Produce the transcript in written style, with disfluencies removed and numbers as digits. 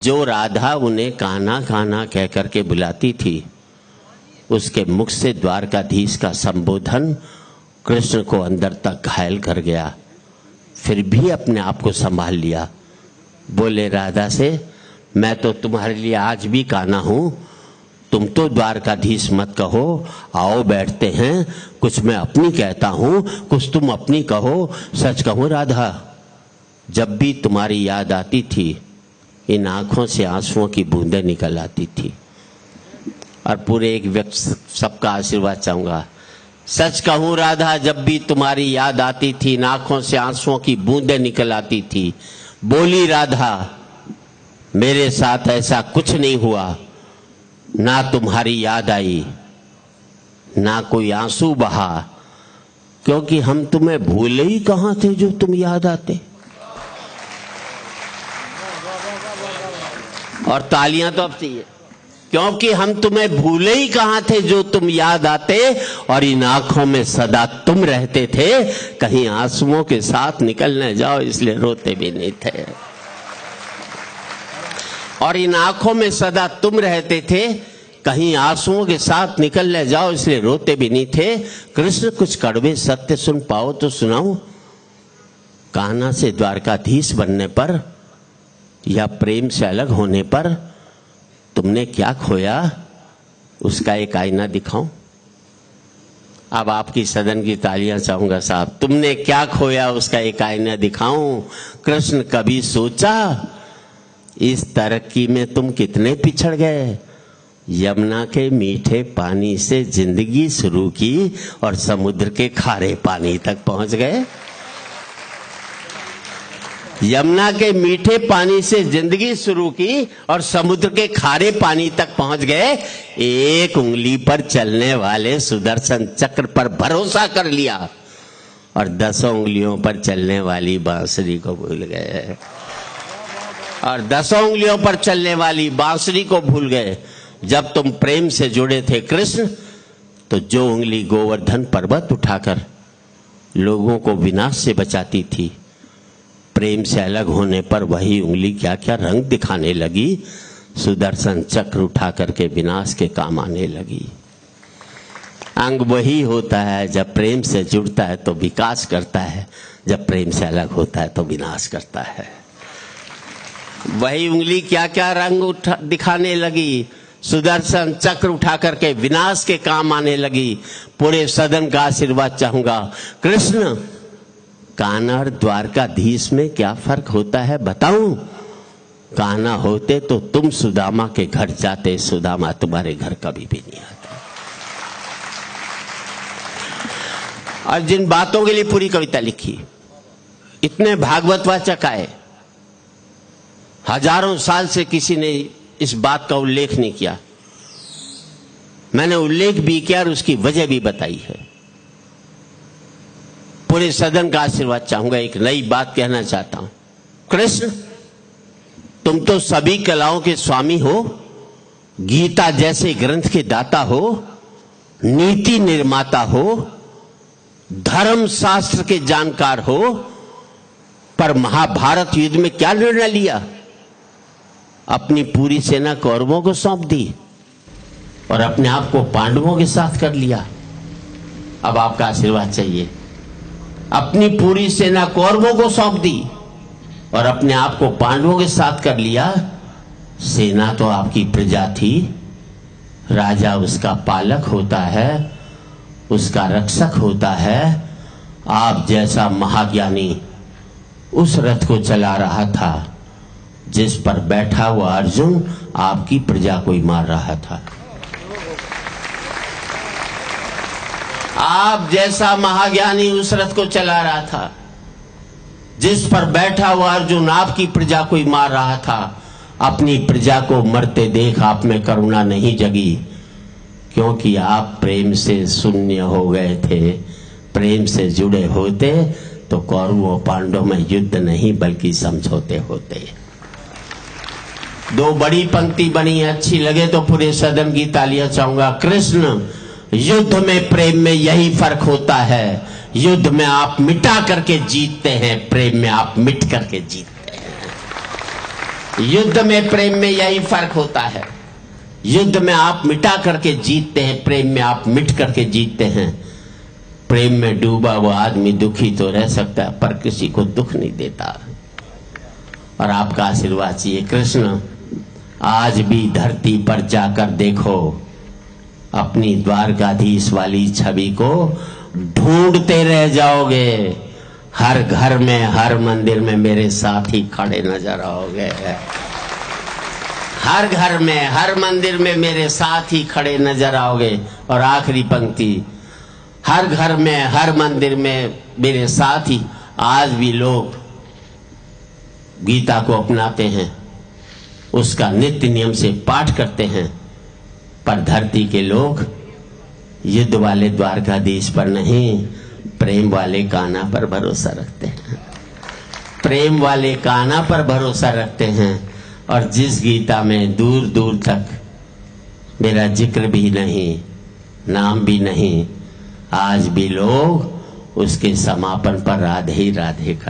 जो राधा उन्हें कान्हा कान्हा कह करके बुलाती थी, उसके मुख से द्वारकाधीश का संबोधन कृष्ण को अंदर तक घायल कर गया। फिर भी अपने आप को संभाल लिया। बोले राधा से, मैं तो तुम्हारे लिए आज भी कान्हा हूं, तुम तो द्वारकाधीश मत कहो, आओ बैठते हैं, कुछ मैं अपनी कहता हूं, कुछ तुम अपनी कहो। सच कहूं राधा, जब भी तुम्हारी याद आती थी, इन आंखों से आंसुओं की बूंदें निकल आती थी। और पूरे एक व्यक्ति सबका आशीर्वाद चाहूंगा। सच कहूं राधा, जब भी तुम्हारी याद आती थी, इन आंखों से आंसुओं की बूंदें निकल आती थी। बोली राधा, मेरे साथ ऐसा कुछ नहीं हुआ, ना तुम्हारी याद आई, ना कोई आंसू बहा, क्योंकि हम तुम्हें भूले ही कहां थे जो तुम याद आते। और तालियां तो अब चाहिए, क्योंकि हम तुम्हें भूले ही कहां थे जो तुम याद आते, और इन आंखों में सदा तुम रहते थे, कहीं आंसुओं के साथ निकल न जाओ इसलिए रोते भी नहीं थे। और इन आंखों में सदा तुम रहते थे, कहीं आंसुओं के साथ निकल न जाओ इसलिए रोते भी नहीं थे। कृष्ण कुछ कड़वे सत्य सुन पाओ तो सुनाओ। कान्हा से द्वारकाधीश बनने पर या प्रेम से अलग होने पर तुमने क्या खोया, उसका एक आईना दिखाऊं। अब आपकी सदन की तालियां चाहूंगा साहब। तुमने क्या खोया, उसका एक आईना दिखाऊं। कृष्ण कभी सोचा, इस तरक्की में तुम कितने पिछड़ गए। यमुना के मीठे पानी से जिंदगी शुरू की और समुद्र के खारे पानी तक पहुंच गए। यमुना के मीठे पानी से जिंदगी शुरू की और समुद्र के खारे पानी तक पहुंच गए। एक उंगली पर चलने वाले सुदर्शन चक्र पर भरोसा कर लिया और 10 उंगलियों पर चलने वाली बांसुरी को भूल गए। और 10 उंगलियों पर चलने वाली बांसुरी को भूल गए। जब तुम प्रेम से जुड़े थे कृष्ण, तो जो उंगली गोवर्धन पर्वत उठाकर लोगों को विनाश से बचाती थी, प्रेम से अलग होने पर वही उंगली क्या क्या रंग दिखाने लगी। सुदर्शन चक्र उठा करके विनाश के काम आने लगी। अंग वही होता है, जब प्रेम से जुड़ता है तो विकास करता है, जब प्रेम से अलग होता है तो विनाश करता है। वही उंगली क्या क्या रंग दिखाने लगी। सुदर्शन चक्र उठा करके विनाश के काम आने लगी। पूरे सदन का आशीर्वाद चाहूंगा। कृष्ण, कान्हा और द्वारकाधीश में क्या फर्क होता है बताऊं। कान्हा होते तो तुम सुदामा के घर जाते, सुदामा तुम्हारे घर कभी भी नहीं आता। और जिन बातों के लिए पूरी कविता लिखी, इतने भागवत वाचक आए, हजारों साल से किसी ने इस बात का उल्लेख नहीं किया। मैंने उल्लेख भी किया और उसकी वजह भी बताई है। पूरे सदन का आशीर्वाद चाहूंगा। एक नई बात कहना चाहता हूं। कृष्ण, तुम तो सभी कलाओं के स्वामी हो, गीता जैसे ग्रंथ के दाता हो, नीति निर्माता हो, धर्म शास्त्र के जानकार हो, पर महाभारत युद्ध में क्या निर्णय लिया। अपनी पूरी सेना कौरवों को सौंप दी और अपने आप को पांडवों के साथ कर लिया। अब आपका आशीर्वाद चाहिए। अपनी पूरी सेना कौरवों को सौंप दी और अपने आप को पांडवों के साथ कर लिया। सेना तो आपकी प्रजा थी, राजा उसका पालक होता है, उसका रक्षक होता है। आप जैसा महाज्ञानी उस रथ को चला रहा था जिस पर बैठा हुआ अर्जुन आपकी प्रजा को ही मार रहा था। आप जैसा महाज्ञानी उस रथ को चला रहा था जिस पर बैठा हुआ अर्जुन आपकी प्रजा को ही मार रहा था। अपनी प्रजा को मरते देख आप में करुणा नहीं जगी, क्योंकि आप प्रेम से शून्य हो गए थे। प्रेम से जुड़े होते तो कौरवों पांडवों में युद्ध नहीं बल्कि समझौते होते। 2 बड़ी पंक्ति बनी, अच्छी लगे तो पूरे सदन की तालियां चाहूंगा। कृष्ण, युद्ध में प्रेम में यही फर्क होता है। युद्ध में आप मिटा करके जीतते हैं, प्रेम में आप मिट करके जीतते हैं। युद्ध में प्रेम में यही फर्क होता है। युद्ध में आप मिटा करके जीतते हैं, प्रेम में आप मिट करके जीतते हैं। प्रेम में डूबा हुआ आदमी दुखी तो रह सकता है पर किसी को दुख नहीं देता। और आपका आशीर्वाद चाहिए कृष्ण। आज भी धरती पर जाकर देखो, अपनी द्वारकाधीश वाली छवि को ढूंढते रह जाओगे। हर घर में, हर मंदिर में मेरे साथ ही खड़े नजर आओगे। हर घर में, हर मंदिर में मेरे साथ ही खड़े नजर आओगे। और आखिरी पंक्ति, हर घर में, हर मंदिर में मेरे साथ ही। आज भी लोग गीता को अपनाते हैं, उसका नित्य नियम से पाठ करते हैं, पर धरती के लोग युद्ध वाले द्वारकाधीश पर नहीं, प्रेम वाले कान्हा पर भरोसा रखते हैं। प्रेम वाले कान्हा पर भरोसा रखते हैं। और जिस गीता में दूर दूर तक मेरा जिक्र भी नहीं, नाम भी नहीं, आज भी लोग उसके समापन पर राधे ही राधे